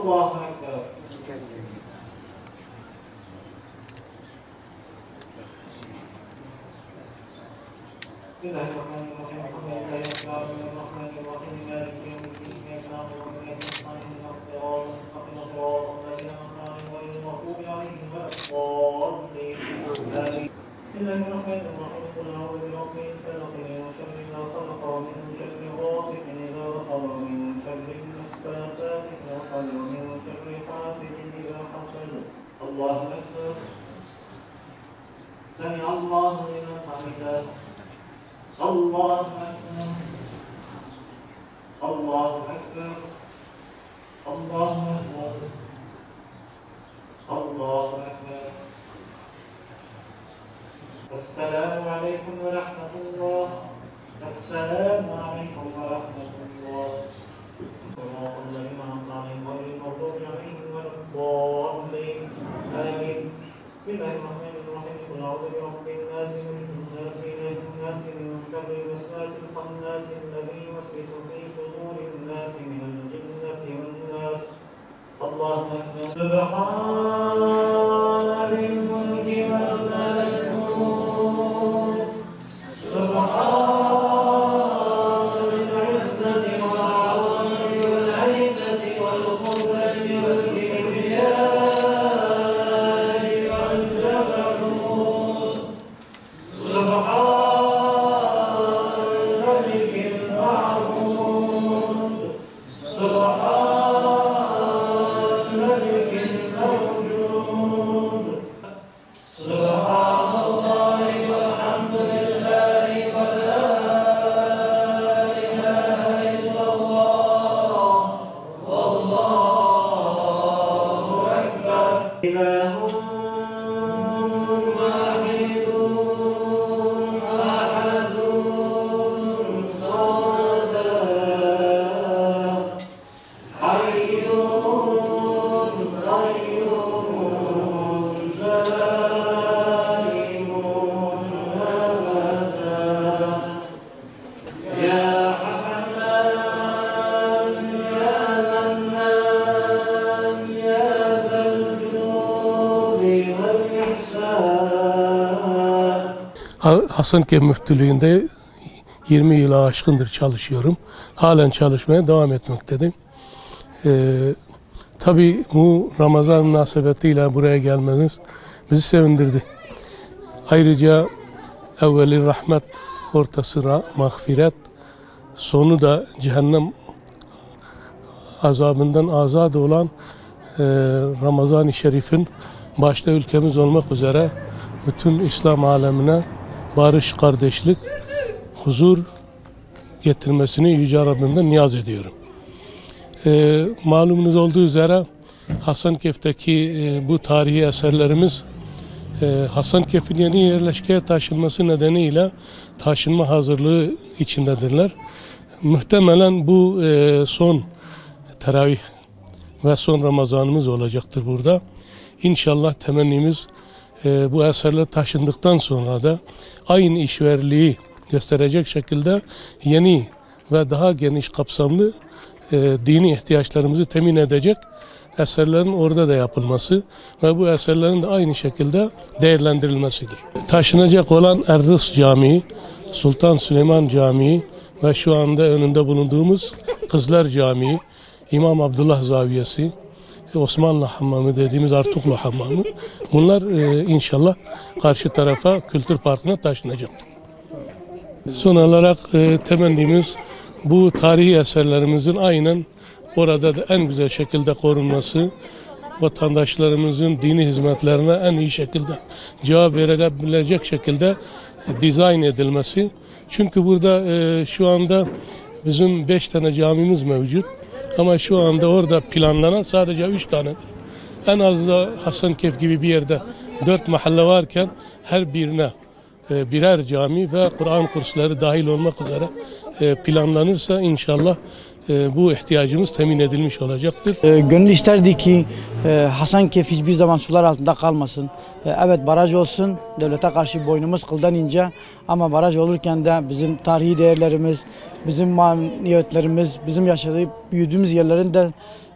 Allahu Ekber. Bismillahirrahmanirrahim. Elhamdülillahi Rabbil âlemin. Errahmanirrahim. Mâliki yevmiddin. İyyâke na'budu ve iyyâke nestaîn. İhdinas sirâtal mustakîm. Sirâtal lezîne en'amte âleyhim gayril mağdûbi âleyhim ve'd-dâllîn. Bismillahirrahmanirrahim. Kul a'ûzu bi rabbil felaq min şerri mâ halaq ve min şerri gâsiqin izâ vaqab ve min şerri n-nefâthâti fil 'uqad ve min şerri hâsidin izâ hasad. Allahu Ekber. Semi'allahu limen hamidah. Allahu Ekber. Allahu Ekber. Allahu Ekber. Allahu Ekber. Esselamu aleyküm ve rahmetullah. Esselamu aleyküm ve rahmetullah. Sıratallezîne en'amte âleyhim gayril mağdûbi âleyhim ve'd-dâllîn. Âmin. Bismillahirrahmanirrahim. Kul a'ûzu bi rabbin nâs, melikin nâs, ilâhin nâs, min şerril vesvâsil hannâs, ellezî yusvisu fî sudûrin nâs minel cinneti ven nâs. Allahu Ekber. Sübhâne zil mulki vel melekût. Sübhâne zil izzeti vel azameti vel heybeti vel kudreti vel kibriyâi vel ceberût. Sübhânel melikil ma'bûd. Sübhânel melikil mevcûd. Subhanallahi velhamdülillahi ve la ilahe illallah. Vallahu ekber. İlahun vahidun ahadun samed. Hayyun kayyumun dâimun ebeden. Ya Rahman, Ya Mennan, Ya Zel Cudi vel İhsan. Hasankeyf Müftülüğü'nde 20 yıla aşkındır çalışıyorum. Halen çalışmaya devam etmekteyim. Tabii bu Ramazan münasebetiyle buraya gelmeniz bizi sevindirdi. Ayrıca evveli rahmet, ortası mağfiret, sonu da cehennem azabından azad olan Ramazan-ı Şerif'in başta ülkemiz olmak üzere bütün İslam alemine barış, kardeşlik, huzur getirmesini Yüce Rabbimden niyaz ediyorum. Malumunuz olduğu üzere Hasankeyf'teki bu tarihi eserlerimiz Hasankeyf'in yeni yerleşkeye taşınması nedeniyle taşınma hazırlığı içindedirler. Muhtemelen bu son teravih ve son Ramazanımız olacaktır burada. İnşallah temennimiz bu eserler taşındıktan sonra da aynı işverliği gösterecek şekilde yeni ve daha geniş kapsamlı dini ihtiyaçlarımızı temin edecek eserlerin orada da yapılması ve bu eserlerin de aynı şekilde değerlendirilmesidir. Taşınacak olan Errıs Camii, Sultan Süleyman Camii ve şu anda önünde bulunduğumuz Kızlar Camii, İmam Abdullah Zaviyesi, Osmanlı Hammamı dediğimiz Artuklu Hammamı, bunlar inşallah karşı tarafa Kültür Parkı'na taşınacaktır. Son olarak temennimiz bu tarihi eserlerimizin aynen orada da en güzel şekilde korunması, vatandaşlarımızın dini hizmetlerine en iyi şekilde cevap verilebilecek şekilde dizayn edilmesi. Çünkü burada şu anda bizim 5 tane camimiz mevcut ama şu anda orada planlanan sadece 3 tanedir. En az da Hasankeyf gibi bir yerde 4 mahalle varken her birine birer cami ve Kur'an kursları dahil olmak üzere planlanırsa inşallah bu ihtiyacımız temin edilmiş olacaktır. Gönül isterdi ki Hasankeyf hiçbir zaman sular altında kalmasın. Evet, baraj olsun, devlete karşı boynumuz kıldan ince, ama baraj olurken de bizim tarihi değerlerimiz, bizim maneviyatlarımız, bizim yaşadığımız, büyüdüğümüz yerlerin de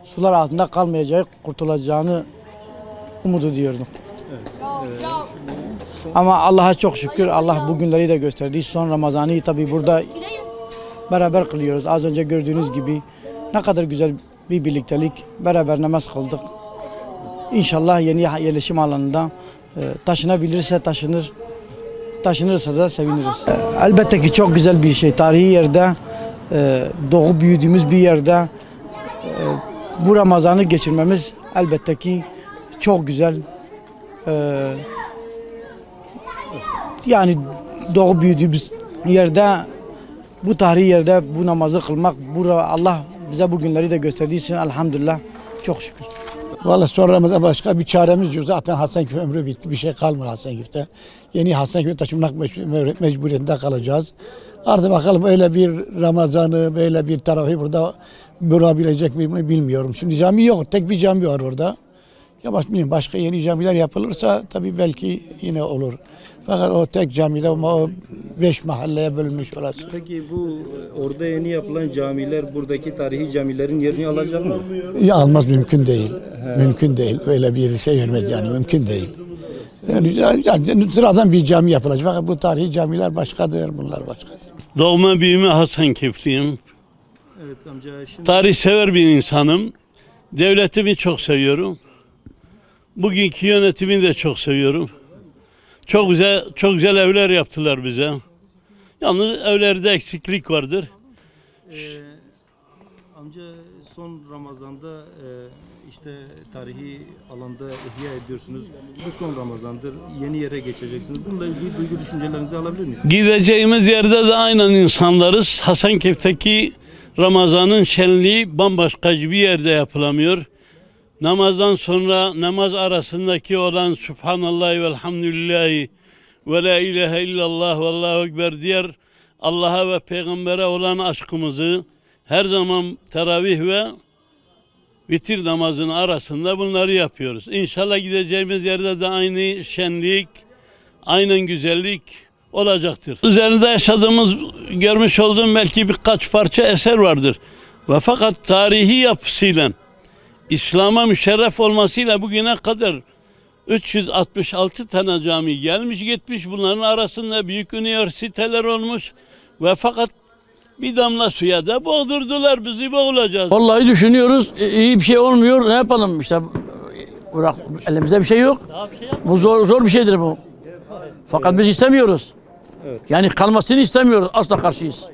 sular altında kalmayacağı, kurtulacağını umut ediyorduk. Ama Allah'a çok şükür Allah bu günleri de gösterdi. Son Ramazan'ı tabii burada beraber kılıyoruz. Az önce gördüğünüz gibi ne kadar güzel bir birliktelik. Beraber namaz kıldık. İnşallah yeni yerleşim alanında taşınabilirse taşınır. Taşınırsa da seviniriz. Elbette ki çok güzel bir şey. Tarihi yerde, doğup büyüdüğümüz bir yerde bu Ramazan'ı geçirmemiz elbette ki çok güzel. Yani doğup büyüdüğümüz yerde, bu tarihi yerde bu namazı kılmak, Allah bize bu günleri de gösterdiği için elhamdülillah çok şükür. Vallahi son Ramazan başka bir çaremiz yok. Zaten Hasankeyf ömrü bitti. Bir şey kalmadı Hasankeyf'te. Yeni Hasankeyf'e taşınmak mecburiyetinde kalacağız. Artık bakalım öyle bir Ramazan'ı, böyle bir tarafı burada bulabilecek miyim bilmiyorum. Şimdi cami yok. Tek bir cami var orada. Ya bilmiyorum, başka yeni camiler yapılırsa tabii belki yine olur. Fakat o tek camide o 5 mahalleye bölünmüş orası. Peki bu orada yeni yapılan camiler buradaki tarihi camilerin yerini alacak mı? Ya almaz, mümkün değil. Mümkün değil. Öyle bir şey vermez yani, mümkün değil. Yani sıradan bir cami yapılacak. Fakat bu tarihi camiler başkadır, bunlar başkadır. Doğma büyüme Hasankeyfliyim. Evet amca şimdi Tarih sever bir insanım. Devletimi çok seviyorum. Bugünkü yönetimi de çok seviyorum. Çok güzel evler yaptılar bize. Yalnız evlerde eksiklik vardır. amca son Ramazan'da işte tarihi alanda ihya ediyorsunuz. Bu son Ramazan'dır. Yeni yere geçeceksiniz. Bununla ilgili duygu düşüncelerinizi alabilir miyiz? Gideceğimiz yerde de aynen insanlarız. Hasankeyf'teki Ramazan'ın şenliği bambaşka bir yerde yapılamıyor. Namazdan sonra namaz arasındaki olan Subhanallah ve Elhamdülillahi ve La ilahe illallah ve Allahu Ekber diğer Allah'a ve Peygamber'e olan aşkımızı her zaman teravih ve vitir namazının arasında bunları yapıyoruz. İnşallah gideceğimiz yerde de aynı şenlik, aynen güzellik olacaktır. Üzerinde yaşadığımız, görmüş olduğum belki birkaç parça eser vardır. Ve fakat tarihi yapısıyla, İslam'a müşerref olmasıyla bugüne kadar 366 tane cami gelmiş gitmiş. Bunların arasında büyük üniversiteler olmuş. Ve fakat bir damla suya da boğdurdular, bizi boğulacağız. Vallahi düşünüyoruz, iyi bir şey olmuyor. Ne yapalım işte, bırak, elimizde bir şey yok. Bu zor bir şeydir bu. Fakat biz istemiyoruz. Yani kalmasını istemiyoruz. Asla karşıyız.